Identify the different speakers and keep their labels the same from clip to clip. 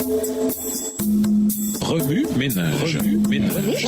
Speaker 1: Remue ménage. Remue ménage.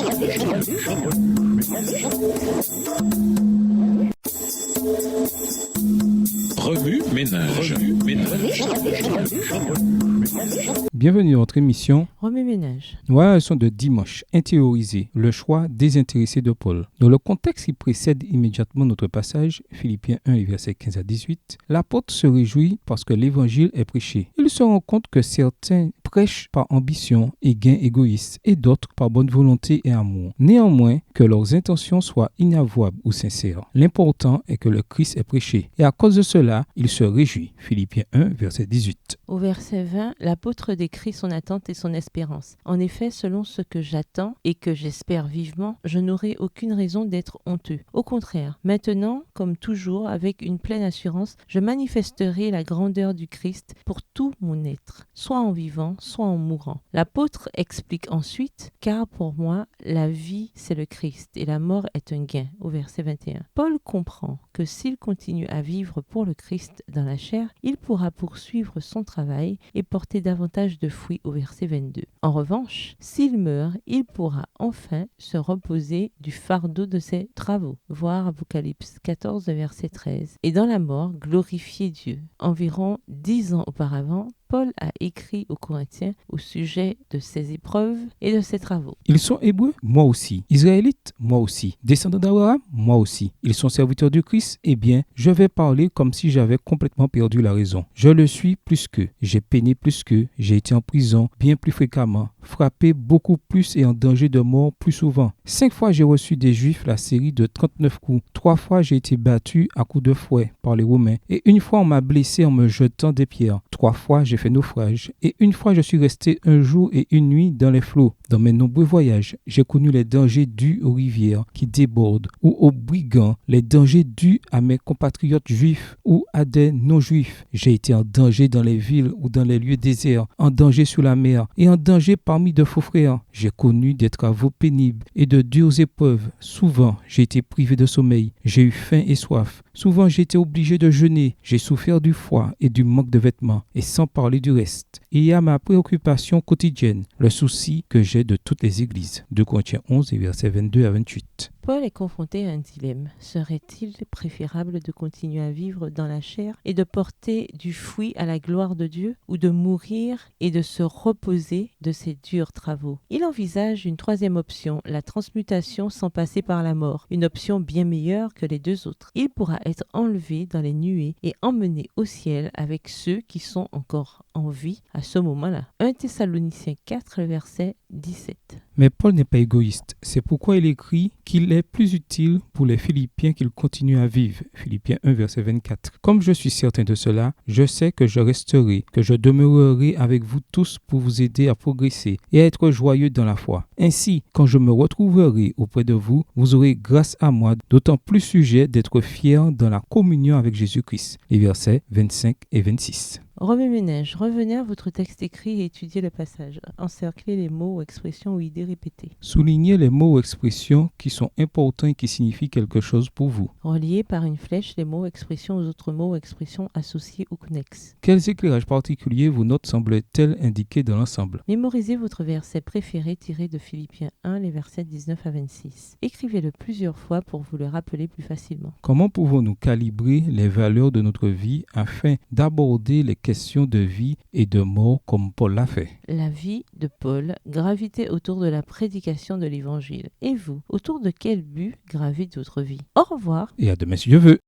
Speaker 2: Bienvenue à notre émission
Speaker 3: Remue ménage.
Speaker 2: Voilà la leçon de dimanche, intérioriser le choix désintéressé de Paul. Dans le contexte qui précède immédiatement notre passage, Philippiens 1, les versets 15 à 18, l'apôtre se réjouit parce que l'évangile est prêché. Il se rend compte que certains prêchent par ambition et gain égoïste et d'autres par bonne volonté et amour. Néanmoins, que leurs intentions soient inavouables ou sincères. L'important est que le Christ est prêché et à cause de cela, il se réjouit. Philippiens 1, verset 18.
Speaker 3: Au verset 20, l'apôtre décrit son attente et son espérance. En effet, selon ce que j'attends et que j'espère vivement, je n'aurai aucune raison d'être honteux. Au contraire, maintenant, comme toujours, avec une pleine assurance, je manifesterai la grandeur du Christ pour tout mon être, soit en vivant, soit en mourant. L'apôtre explique ensuite, car pour moi, la vie, c'est le Christ et la mort est un gain, au verset 21. Paul comprend que s'il continue à vivre pour le Christ dans la chair, il pourra poursuivre son travail et porter davantage de fruits, au verset 22. En revanche, s'il meurt, il pourra enfin se reposer du fardeau de ses travaux, voir Apocalypse 14, verset 13, et dans la mort, glorifier Dieu. Environ 10 ans auparavant, Paul a écrit aux Corinthiens au sujet de ses épreuves et de ses travaux.
Speaker 2: Ils sont hébreux, moi aussi. Israélites, moi aussi. Descendants d'Abraham, moi aussi. Ils sont serviteurs du Christ, eh bien, je vais parler comme si j'avais complètement perdu la raison. Je le suis plus qu'eux. J'ai peiné plus qu'eux. J'ai été en prison bien plus fréquemment, frappé beaucoup plus et en danger de mort plus souvent. 5 fois, j'ai reçu des Juifs la série de 39 coups. 3 fois, j'ai été battu à coups de fouet par les Romains. Et 1 fois, on m'a blessé en me jetant des pierres. 3 fois, j'ai fait naufrage. Et 1 fois, je suis resté 1 jour et 1 nuit dans les flots. Dans mes nombreux voyages, j'ai connu les dangers dus aux rivières qui débordent ou aux brigands, les dangers dus à mes compatriotes juifs ou à des non-juifs. J'ai été en danger dans les villes ou dans les lieux déserts, en danger sur la mer et en danger parmi de faux frères. J'ai connu des travaux pénibles et de dures épreuves. Souvent, j'ai été privé de sommeil. J'ai eu faim et soif. Souvent, j'ai été obligé de jeûner. J'ai souffert du froid et du manque de vêtements. Et sans parler du reste, il y a ma préoccupation quotidienne, le souci que j'ai de toutes les églises. 2 Corinthiens 11 et versets 22 à 28.
Speaker 3: Paul est confronté à un dilemme. Serait-il préférable de continuer à vivre dans la chair et de porter du fruit à la gloire de Dieu ou de mourir et de se reposer de ses durs travaux? Il envisage une troisième option, la transmutation sans passer par la mort, une option bien meilleure que les 2 autres. Il pourra être enlevé dans les nuées et emmené au ciel avec ceux qui sont encore en vie à ce moment-là. 1 Thessaloniciens 4, verset 17.
Speaker 2: Mais Paul n'est pas égoïste. C'est pourquoi il écrit qu'il est plus utile pour les Philippiens qu'ils continuent à vivre. Philippiens 1, verset 24. Comme je suis certain de cela, je sais que je resterai, que je demeurerai avec vous tous pour vous aider à progresser et à être joyeux dans la foi. Ainsi, quand je me retrouverai auprès de vous, vous aurez grâce à moi, d'autant plus sujet d'être fiers dans la communion avec Jésus-Christ. Les versets 25 et 26.
Speaker 3: Remue ménage, revenez à votre texte écrit et étudiez le passage. Encerclez les mots ou expressions ou idées répétées.
Speaker 2: Soulignez les mots ou expressions qui sont importants et qui signifient quelque chose pour vous.
Speaker 3: Reliez par une flèche les mots ou expressions aux autres mots ou expressions associés ou connexes.
Speaker 2: Quels éclairages particuliers vos notes semblent-elles indiquer dans l'ensemble?
Speaker 3: Mémorisez votre verset préféré tiré de Philippiens 1, les versets 19 à 26. Écrivez-le plusieurs fois pour vous le rappeler plus facilement.
Speaker 2: Comment pouvons-nous calibrer les valeurs de notre vie afin d'aborder les questions de vie et de mort comme Paul l'a fait?
Speaker 3: La vie de Paul gravitait autour de la prédication de l'Évangile. Et vous, autour de quel but gravite votre vie? Au revoir.
Speaker 2: Et à demain si Dieu veut.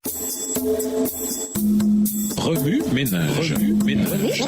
Speaker 1: Remue ménage. Remue ménage.